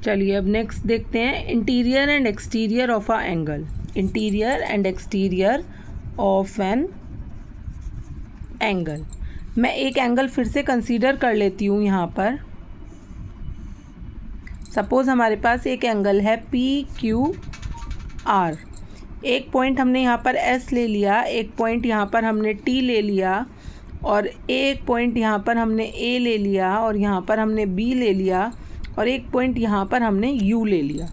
चलिए अब नेक्स्ट देखते हैं interior and exterior of a angle. Interior and exterior of an angle. मैं एक एंगल फिर से कंसीडर कर लेती हूँ यहाँ पर। सपोज़ हमारे पास एक एंगल है PQR। एक पॉइंट हमने यहाँ पर S ले लिया, एक पॉइंट यहाँ पर हमने T ले लिया, और एक पॉइंट यहाँ पर हमने A ले लिया, और यहाँ पर हमने B ले लिया, और एक पॉइंट यहाँ पर हमने U ले लिया।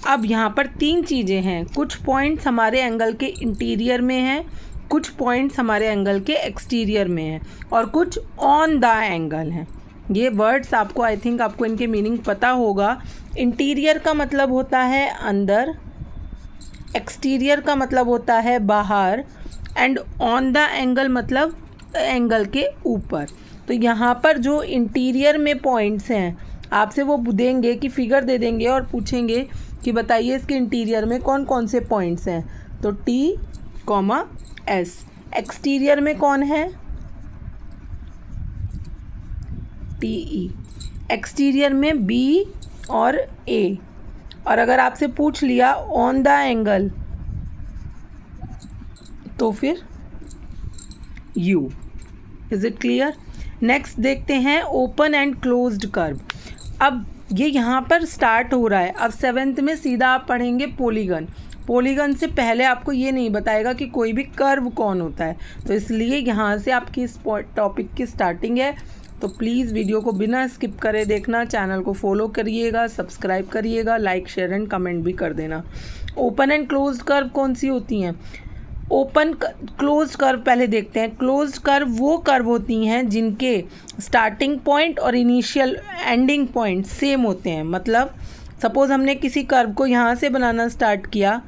अब यहाँ पर तीन चीज़ें हैं, कुछ पॉइंट्स हमारे एंगल के इंटीरियर में हैं, कुछ पॉइंट्स हमारे एंगल के एक्सटीरियर में हैं, और कुछ ऑन द एंगल हैं। ये वर्ड्स आपको आई थिंक आपको इनके मीनिंग पता होगा। इंटीरियर का मतलब होता है अंदर, एक्सटीरियर का मतलब होता है बाहर, एंड ऑन द एंगल मतलब एंगल के ऊपर। तो यहाँ पर जो इंटीरियर में पॉइंट्स हैं आपसे वो देंगे कि फिगर दे देंगे और पूछेंगे कि बताइए इसके इंटीरियर में कौन कौन से पॉइंट्स हैं। तो T, S। एक्सटीरियर में कौन है? TE। एक्सटीरियर में B और A। और अगर आपसे पूछ लिया ऑन द एंगल तो फिर U। Is it clear? Next देखते हैं ओपन एंड क्लोज्ड कर्व। अब ये यहाँ पर स्टार्ट हो रहा है। अब 7th में सीधा आप पढ़ेंगे पॉलीगन। पॉलीगन से पहले आपको ये नहीं बताएगा कि कोई भी कर्व कौन होता है, तो इसलिए यहाँ से आपकी इस टॉपिक की स्टार्टिंग है। तो प्लीज़ वीडियो को बिना स्किप करे देखना, चैनल को फॉलो करिएगा, सब्सक्राइब करिएगा, लाइक शेयर एंड कमेंट भी कर देना। ओपन एंड क्लोज्ड कर्व कौन सी होती हैं? ओपन क्लोज्ड कर्व पहले देखते हैं। क्लोज्ड कर्व वो कर्व होती हैं जिनके स्टार्टिंग पॉइंट और इनिशियल एंडिंग पॉइंट सेम होते हैं। मतलब सपोज़ हमने किसी कर्व को यहाँ से बनाना स्टार्ट किया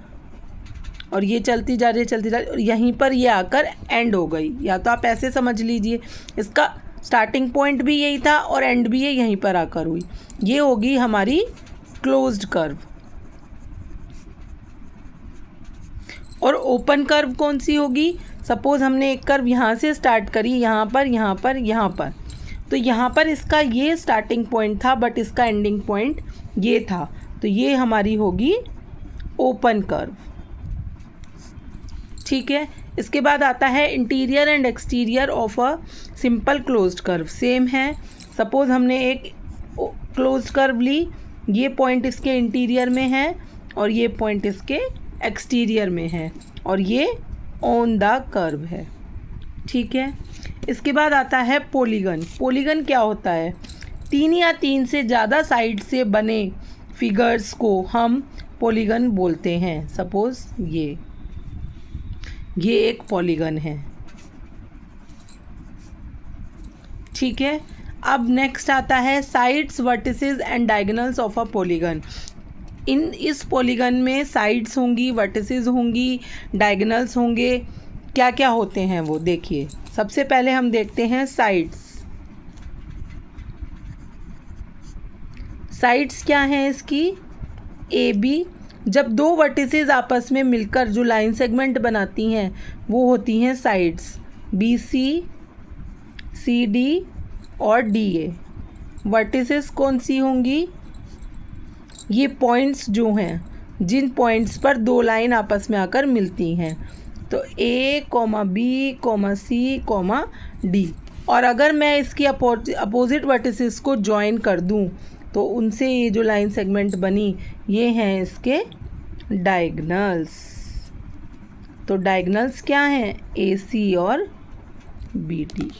और ये चलती जा रही है और यहीं पर ये आकर एंड हो गई। या तो आप ऐसे समझ लीजिए, इसका स्टार्टिंग पॉइंट भी यही था और एंड भी ये यहीं पर आकर हुई। ये होगी हमारी क्लोज्ड कर्व। और ओपन कर्व कौन सी होगी? सपोज़ हमने एक कर्व यहाँ से स्टार्ट करी, यहाँ पर, यहाँ पर, यहाँ पर। तो यहाँ पर इसका ये स्टार्टिंग पॉइंट था बट इसका एंडिंग पॉइंट ये था, तो ये हमारी होगी ओपन कर्व। ठीक है। इसके बाद आता है interior and exterior of a simple closed curve. Same है। सपोज़ हमने एक क्लोज्ड कर्व ली, ये पॉइंट इसके इंटीरियर में है और ये पॉइंट इसके एक्सटीरियर में है, और ये ऑन द कर्व है। ठीक है। इसके बाद आता है पॉलीगन। पॉलीगन क्या होता है? 3 या 3 से ज़्यादा साइड से बने फिगर्स को हम पॉलीगन बोलते हैं। सपोज़ ये एक पॉलीगन है। ठीक है। अब नेक्स्ट आता है sides, vertices and diagonals of a polygon. इस पॉलीगन में साइड्स होंगी, वर्टिसेस होंगी, डायगोनल्स होंगे। क्या क्या होते हैं वो देखिए। सबसे पहले हम देखते हैं साइड्स। साइड्स क्या हैं इसकी? AB। जब दो वर्टिसेस आपस में मिलकर जो लाइन सेगमेंट बनाती हैं वो होती हैं साइड्स। BC, CD और DA। वर्टिसेस कौन सी होंगी? ये पॉइंट्स जो हैं, जिन पॉइंट्स पर दो लाइन आपस में आकर मिलती हैं। तो A, B, C, D। और अगर मैं इसकी अपोजिट वर्टिसेस को ज्वाइन कर दूं तो उनसे ये जो लाइन सेगमेंट बनी ये हैं इसके डायगोनल्स। तो डायगोनल्स क्या हैं? AC और BD।